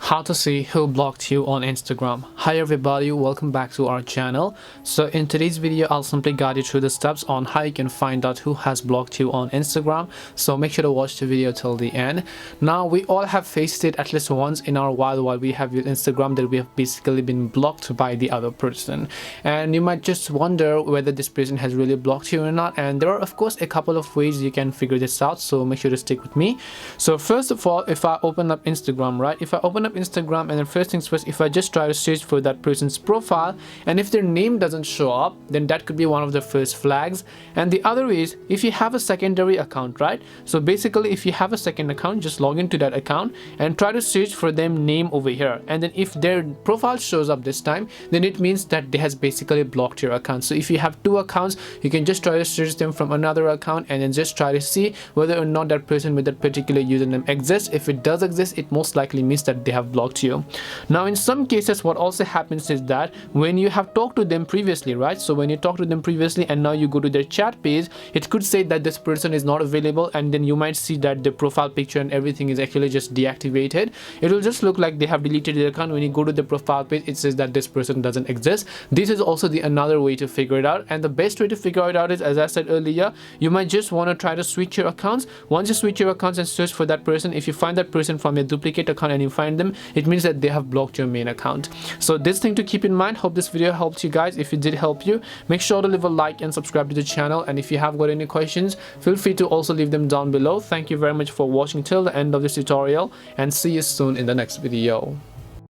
How to see who blocked you on Instagram. Hi everybody, welcome back to our channel. So in today's video I'll simply guide you through the steps on how you can find out who has blocked you on Instagram, so make sure to watch the video till the end. Now we all have faced it at least once in our while we have used Instagram, that we have basically been blocked by the other person, and you might just wonder whether this person has really blocked you or not. And there are of course a couple of ways you can figure this out, so make sure to stick with me. So first of all, if I open up Instagram, right, if I open up Instagram, and then first things first, if I just try to search for that person's profile, and if their name doesn't show up, then that could be one of the first flags. And the other is, if you have a secondary account, right, so basically if you have a second account, just log into that account and try to search for them name over here, and then if their profile shows up this time, then it means that they has basically blocked your account. So if you have two accounts, you can just try to search them from another account and then just try to see whether or not that person with that particular username exists. If it does exist, it most likely means that they have blocked you. Now in some cases what also happens is that when you have talked to them previously, right, so when you talk to them previously and now you go to their chat page, it could say that this person is not available, and then you might see that the profile picture and everything is actually just deactivated. It will just look like they have deleted their account. When you go to the profile page, it says that this person doesn't exist. This is also the another way to figure it out, and the best way to figure it out is, as I said earlier, you might just want to try to switch your accounts. Once you switch your accounts and search for that person, if you find that person from a duplicate account and you find them, it means that they have blocked your main account. So this thing to keep in mind. Hope this video helped you guys. If it did help you, make sure to leave a like and subscribe to the channel, and if you have got any questions, feel free to also leave them down below. Thank you very much for watching till the end of this tutorial, and see you soon in the next video.